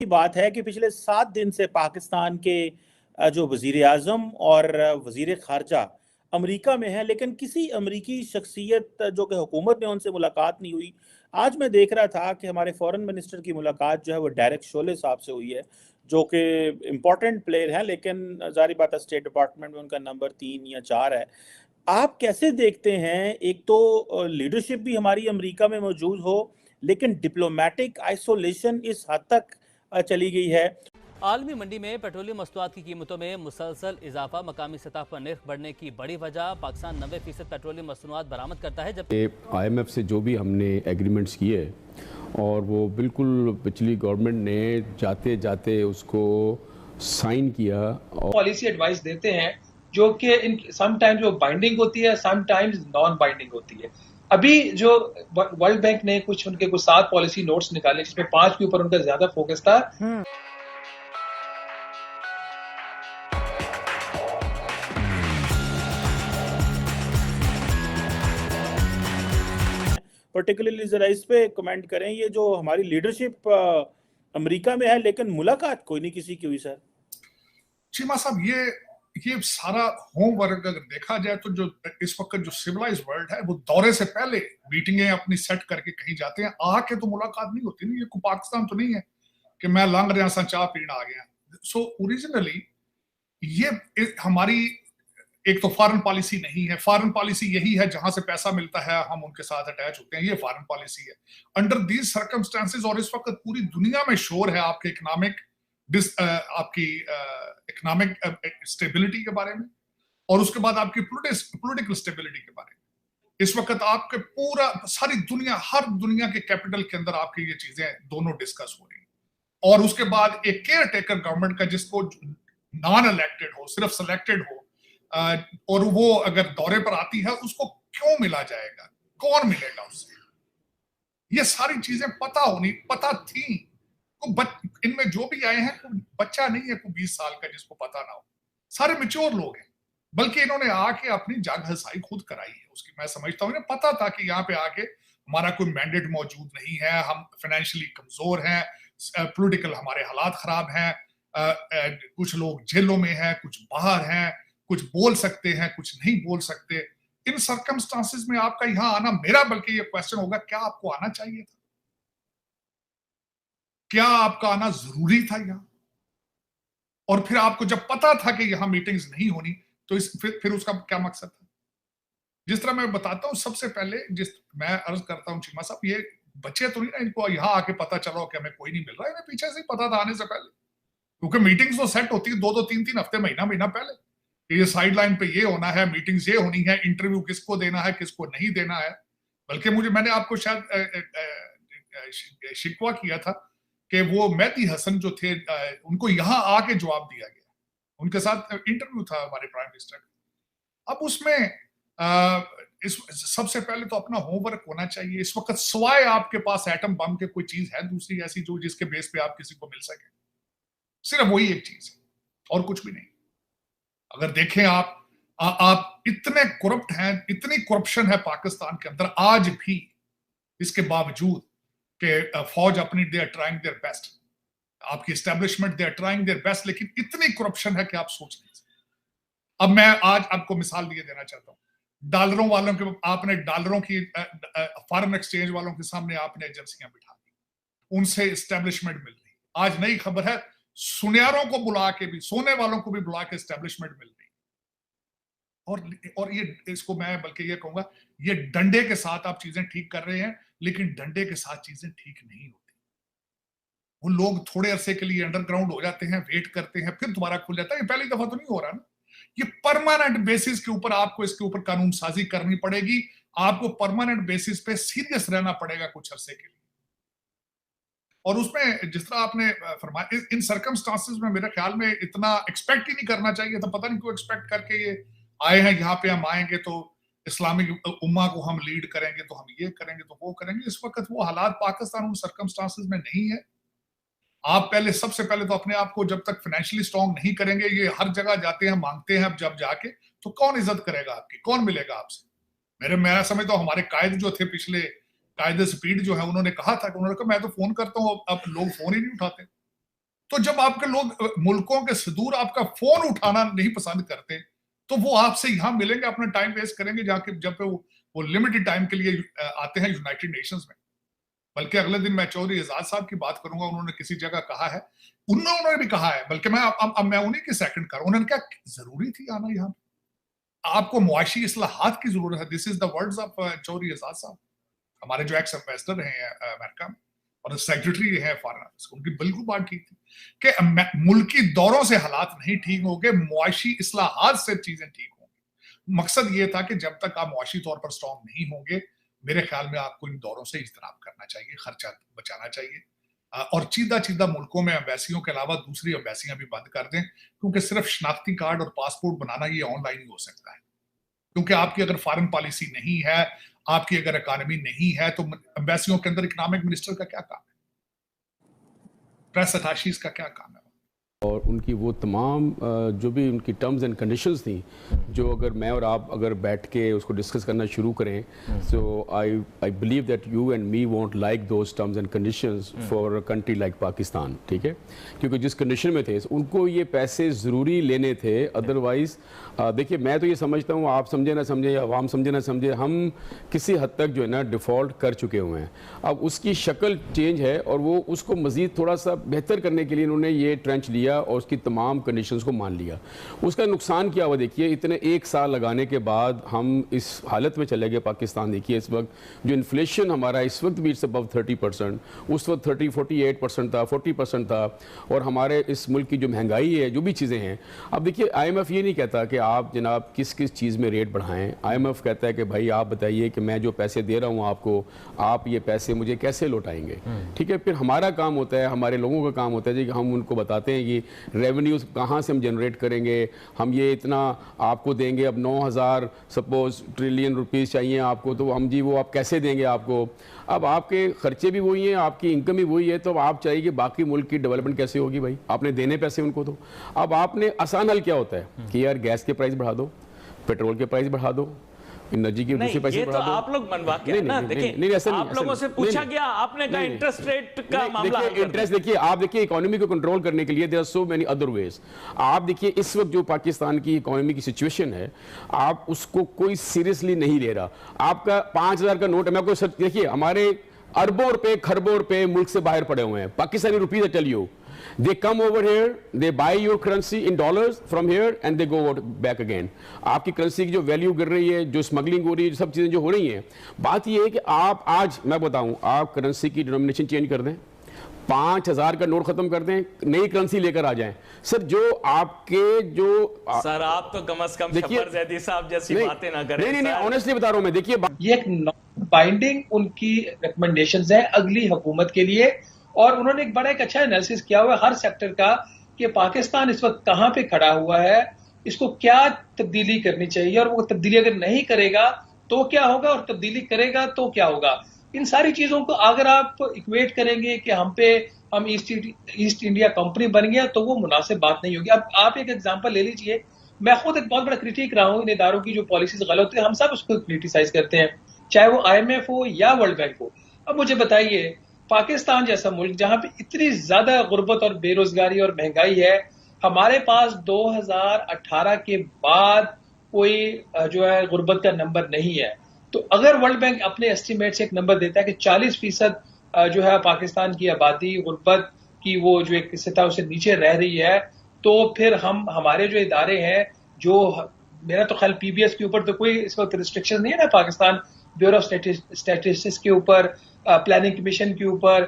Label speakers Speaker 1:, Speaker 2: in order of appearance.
Speaker 1: की बात है कि पिछले 7 दिन से पाकिस्तान के जो वज़ीर-ए-आज़म और वज़ीर ख़ारजा अमेरिका में हैं, लेकिन किसी अमरीकी शख्सियत जो कि हुकूमत में उनसे मुलाकात नहीं हुई। आज मैं देख रहा था कि हमारे फ़ॉरेन मिनिस्टर की मुलाकात जो है वो डेरेक शोले साहब से हुई है, जो कि इम्पोर्टेंट प्लेयर हैं, लेकिन ज़ाहिर बात है स्टेट डिपार्टमेंट में उनका नंबर 3 या 4 है। आप कैसे देखते हैं, एक तो लीडरशिप भी हमारी अमेरिका में मौजूद हो, लेकिन डिप्लोमैटिक आइसोलेशन इस हद तक चली गई है।
Speaker 2: आलमी मंडी में पेट्रोलियम मस्तूआत की कीमतों में मुसलसल इजाफा, मकामी सतह पर निर्ख बढ़ने की बड़ी वजह। पाकिस्तान 90% पेट्रोलियम मस्तूआत बरामद करता है, जबकि
Speaker 3: IMF से जो भी हमने एग्रीमेंट्स किए और वो बिल्कुल पिछली गवर्नमेंट ने जाते जाते उसको साइन किया और
Speaker 4: पॉलिसी एडवाइस देते हैं जो कि इन सम टाइम्स जो बाइंडिंग होती है, सम टाइम्स नॉन बाइंडिंग होती है। अभी जो वर्ल्ड बैंक ने कुछ 7 पॉलिसी नोट्स निकाले जिसमें 5 के ऊपर उनका ज्यादा फोकस था।
Speaker 1: पर्टिकुलरली ज़रा इस पे कमेंट करें, ये जो हमारी लीडरशिप अमेरिका में है, लेकिन मुलाकात कोई नहीं किसी की हुई सर।
Speaker 5: चीमा साहब, ये सारा होमवर्क अगर देखा जाए तो जो इस वक्त जो सिविलाइज वर्ल्ड है वो दौरे से पहले मीटिंगें अपनी सेट करके कहीं जाते हैं, आके तो मुलाकात नहीं होती। नहीं, ये कोई पाकिस्तान तो नहीं है कि मैं लंघ रहा सा चाह पीना आ गया। सो ओरिजिनली ये हमारी एक तो फॉरेन पॉलिसी नहीं है। फॉरेन पॉलिसी यही है जहां से पैसा मिलता है हम उनके साथ अटैच होते हैं, ये फॉरेन पॉलिसी है अंडर दीज सर्कमस्टेंसेस। और इस वक्त पूरी दुनिया में शोर है आपके आपकी इकोनॉमिक स्टेबिलिटी के बारे में और उसके बाद आपकी पॉलिटिकल स्टेबिलिटी के बारे में। इस वक्त आपके पूरा सारी दुनिया, हर दुनिया के कैपिटल के अंदर आपकी ये चीजें दोनों डिस्कस हो रही हैं। और उसके बाद एक केयर टेकर गवर्नमेंट का जिसको नॉन इलेक्टेड हो, सिर्फ सिलेक्टेड हो, और वो अगर दौरे पर आती है उसको क्यों मिला जाएगा, कौन मिलेगा उससे, ये सारी चीजें पता थी। इनमें जो भी आए हैं कोई बच्चा नहीं है, कोई 20 साल का जिसको पता ना हो, सारे मैच्योर लोग हैं। बल्कि इन्होंने आके अपनी जागहसाई खुद कराई है उसकी। मैं समझता हूँ इन्हें पता था कि यहाँ पे आके हमारा कोई मैंडेट मौजूद नहीं है, हम फाइनेंशियली कमजोर हैं, पॉलिटिकल हमारे हालात खराब हैं, कुछ लोग जेलों में हैं, कुछ बाहर हैं, कुछ बोल सकते हैं, कुछ नहीं बोल सकते। इन सर्कमस्टांसेस में आपका यहां आना, मेरा बल्कि ये क्वेश्चन होगा, क्या आपको आना चाहिए था? क्या आपका आना जरूरी था यहां? और फिर आपको जब पता था कि यहां मीटिंग्स नहीं होनी तो फिर उसका क्या मकसद था? जिस तरह मैं बताता हूं, सबसे पहले मैं अर्ज करता हूं चीमा साहब, ये बच्चे तो नहीं ना इनको यहां आके पता चला कि हमें कोई नहीं मिल रहा है, इन्हें पीछे से ही पता था आने से पहले, क्योंकि मीटिंग्स तो सेट होती है 2-2 3-3 हफ्ते, महीना पहले। ये साइड लाइन पे ये होना है, मीटिंग्स ये होनी है, इंटरव्यू किसको देना है, किसको नहीं देना है। बल्कि मैंने आपको शायद शिकवा किया था कि वो मेहदी हसन जो थे, उनको यहां आके जवाब दिया गया, उनके साथ इंटरव्यू था हमारे प्राइम मिनिस्टर का। अब उसमें सबसे पहले तो अपना होमवर्क होना चाहिए। इस वक्त सवाए आपके पास एटम बम के कोई चीज है दूसरी ऐसी जो जिसके बेस पे आप किसी को मिल सके? सिर्फ वही एक चीज है और कुछ भी नहीं। अगर देखें आप इतने करप्ट हैं, इतनी करप्शन है पाकिस्तान के अंदर आज भी, इसके बावजूद कि फौज अपनी they are trying their best, आपकी establishment they are trying their best, लेकिन इतनी करप्शन है कि आप सोच नहीं सकते। अब मैं आज आपको मिसाल दिए देना चाहता हूं। डॉलरों वालों के आपने डॉलरों की फॉरेन एक्सचेंज वालों के सामने आपने एजेंसियां बिठा दी, उनसे एस्टेब्लिशमेंट मिल रही। आज नई खबर है, सुनियारों को बुला के भी, सोने वालों को भी बुला के एस्टेब्लिशमेंट मिल रही। और ये इसको मैं बल्कि ये कहूंगा, ये डंडे के साथ आप चीजें ठीक कर रहे हैं, लेकिन डंडे के साथ चीजें ठीक नहीं होती। वो लोग थोड़े अरसे के लिए अंडरग्राउंड हो जाते हैं, वेट करते हैं, फिर दोबारा खुल जाता है। ये पहली दफा तो नहीं हो रहा ना, ये परमानेंट बेसिस के ऊपर आपको इसके ऊपर कानून साजी करनी पड़ेगी। आपको परमानेंट बेसिस पे सीरियस रहना पड़ेगा कुछ अरसे के लिए। और उसमें जिस तरह आपने फरमाया, इन सर्कमस्टांसेस में मेरे ख्याल में इतना एक्सपेक्ट ही नहीं करना चाहिए था। पता नहीं क्यों एक्सपेक्ट करके ये आए हैं यहाँ पे, हम आएंगे तो इस्लामिक उम्मा को हम लीड करेंगे, तो हम ये करेंगे, तो वो करेंगे। इस वक्त वो हालात पाकिस्तान उन सर्कमस्टांसेस में नहीं है। आप सबसे पहले तो अपने आप को जब तक फाइनेंशियली स्ट्रांग नहीं करेंगे, ये हर जगह जाते हैं, मांगते हैं, जब जाके तो कौन इज्जत करेगा आपकी, कौन मिलेगा आपसे? मैं समझता हूँ हमारे कायद जो थे, पिछले कायदे स्पीड जो है, उन्होंने कहा था कि मैं तो फोन करता हूँ, अब लोग फोन ही नहीं उठाते। तो जब आपके लोग मुल्कों के सुदूर आपका फोन उठाना नहीं पसंद करते, तो वो आपसे यहां मिलेंगे, अपना टाइम वेस्ट करेंगे जाके, जब वो लिमिटेड टाइम के लिए आते हैं यूनाइटेड नेशंस में। बल्कि अगले दिन मैं चौधरी एजाज साहब की बात करूंगा, उन्होंने किसी जगह कहा है, उन्होंने भी कहा है, बल्कि मैं उन्हीं की सेकंड कर, उन्होंने क्या जरूरी थी आना यहाँ पे? आपको मुआशी इस्लाहात की जरूरत है। This is the words of Chaudhry Ejaz साहब, हमारे जो एक्स एम्बेसडर हैं अमेरिका में और सेक्रेटरी है फॉरेन अफेयर्स, उनकी बिल्कुल बात ठीक थी कि मुल्की दौरों से हालात नहीं ठीक होंगे, मुआशी इस्लाहात से चीजें ठीक होंगी। मकसद ये था कि जब तक आप मुआशी तौर पर स्ट्रॉन्ग नहीं होंगे, मेरे ख्याल में आपको इन दौरों से इज्तनाब करना चाहिए, खर्चा बचाना चाहिए, और चीदा मुल्कों में एम्बेसियों के अलावा दूसरी एम्बेसियां भी बंद कर दें, क्योंकि सिर्फ शनाख्ती कार्ड और पासपोर्ट बनाना ये ऑनलाइन ही हो सकता है। क्योंकि आपकी अगर फॉरेन पॉलिसी नहीं है, आपकी अगर इकोनॉमी नहीं है, तो एम्बेसियों के अंदर इकोनॉमिक मिनिस्टर का क्या काम है, प्रेस अटैशीज का क्या काम है?
Speaker 3: और उनकी वो तमाम जो भी उनकी टर्म्स एंड कंडीशंस थी, जो अगर मैं और आप अगर बैठ के उसको डिस्कस करना शुरू करें, so I believe that you and me won't like those terms and conditions for a country like Pakistan, ठीक है? क्योंकि जिस कंडीशन में थे उनको ये पैसे ज़रूरी लेने थे, अदरवाइज़ देखिए मैं तो ये समझता हूँ, आप समझे ना समझे या आवाम समझे ना समझे, हम किसी हद तक जो है ना डिफ़ॉल्ट कर चुके हुए हैं। अब उसकी शक्ल चेंज है और वो उसको मज़ीद थोड़ा सा बेहतर करने के लिए इन्होंने ये ट्रेंच लिया और उसकी तमाम कंडीशंस को मान लिया। उसका नुकसान क्या हुआ देखिए, इतने 1 साल लगाने के बाद हम इस हालत में चले गए पाकिस्तान। देखिए इस वक्त जो इन्फ्लेशन हमारा इस वक्त भी इट्स अबव 30%, उस वक्त 48% था, 40% था, और हमारे इस मुल्क की जो महंगाई है, जो भी चीज़ें हैं। अब देखिए IMF ये नहीं कहता कि आप जनाब किस किस चीज़ में रेट बढ़ाएं। IMF कहता है कि भाई आप बताइए कि मैं जो पैसे दे रहा हूँ आपको, आप ये पैसे मुझे कैसे लौटाएंगे, ठीक है? फिर हमारा काम होता है, हमारे लोगों का काम होता है कि हम उनको बताते हैं कि रेवेन्यूज़ कहाँ से हम जनरेट करेंगे, हम ये इतना आपको देंगे, अब 9,000 सपोज ट्रिलियन रुपीज़ चाहिए आपको, तो हम जी वो आप कैसे देंगे आपको? अब आपके खर्चे भी वही हैं, आपकी इनकम भी वही है, तो अब आप चाहिए कि बाकी मुल्क की डेवलपमेंट कैसे होगी भाई? आपने देने पैसे उनको, तो अब आपने आसान हल क्या होता है कि यार गैस के प्राइस बढ़ा दो, पेट्रोल के प्राइस बढ़ा दो, एनर्जी की दूसरी पैसे बढ़ा दो।
Speaker 6: आप लोग मनवा के ना, देखिए आप लोगों से पूछा गया, आपने कहा इंटरेस्ट रेट का मामला हल कर दो।
Speaker 3: इंटरेस्ट देखिए, आप देखिए इकोनॉमी को कंट्रोल करने के लिए there are so many other ways. आप देखिए इस वक्त जो पाकिस्तान की इकोनॉमी की सिचुएशन है, आप उसको कोई सीरियसली नहीं ले रहा। आपका 5,000 का नोट है, मैं आपको देखिए हमारे अरबों रुपए खरबों रुपए मुल्क से बाहर पड़े हुए हैं। Pakistani rupees I tell you, they come over here, they buy your currency in dollars from here and they go back again। आपकी करेंसी की जो वैल्यू गिर रही है, जो स्मगलिंग हो रही है, सब चीजें जो हो रही हैं, बात ये है कि आप आज मैं बताऊं, आप करेंसी की डिनोमिनेशन चेंज कर दें, 5,000 का नोट खत्म कर दें, नई करेंसी लेकर आ जाएं। सर जो आपके जो
Speaker 6: सर आप तो कम से कम शफर जैदी साहब जैसी बातें ना करें।
Speaker 3: नहीं ऑनेस्टली बता रहा हूं मैं। देखिए
Speaker 4: ये एक नॉन बाइंडिंग उनकी रिकमेंडेशंस है अगली हुकूमत के लिए, और उन्होंने एक बड़ा अच्छा एनालिसिस किया हुआ है हर सेक्टर का कि पाकिस्तान इस वक्त कहां पे खड़ा हुआ है, इसको क्या तब्दीली करनी चाहिए, और वो तब्दीली अगर नहीं करेगा तो क्या होगा, और तब्दीली करेगा तो क्या होगा। इन सारी चीजों को अगर आप इक्वेट करेंगे कि हम ईस्ट इंडिया कंपनी बन गया, तो वो मुनासिब बात नहीं होगी। अब आप एक एग्जांपल ले लीजिए, मैं खुद एक बहुत बड़ा क्रिटिक रहा हूं इन इदारों की जो पॉलिसीज गलत है, हम सब उसको क्रिटिसाइज करते हैं, चाहे वो IMF हो या वर्ल्ड बैंक हो। अब मुझे बताइए, पाकिस्तान जैसा मुल्क जहां पे इतनी ज्यादा गुर्बत और बेरोजगारी और महंगाई है, हमारे पास 2018 के बाद कोई जो है गुर्बत का नंबर नहीं है। तो अगर वर्ल्ड बैंक अपने एस्टिमेट से एक नंबर देता है कि 40% जो है पाकिस्तान की आबादी गुर्बत की वो जो एक सतह उससे नीचे रह रही है, तो फिर हमारे जो इदारे हैं, जो मेरा तो ख्याल PBS के ऊपर तो कोई इस वक्त रिस्ट्रिक्शन नहीं है ना, पाकिस्तान ब्यूरो ऑफ स्टैटिस्टिक्स के ऊपर, प्लानिंग कमीशन के ऊपर,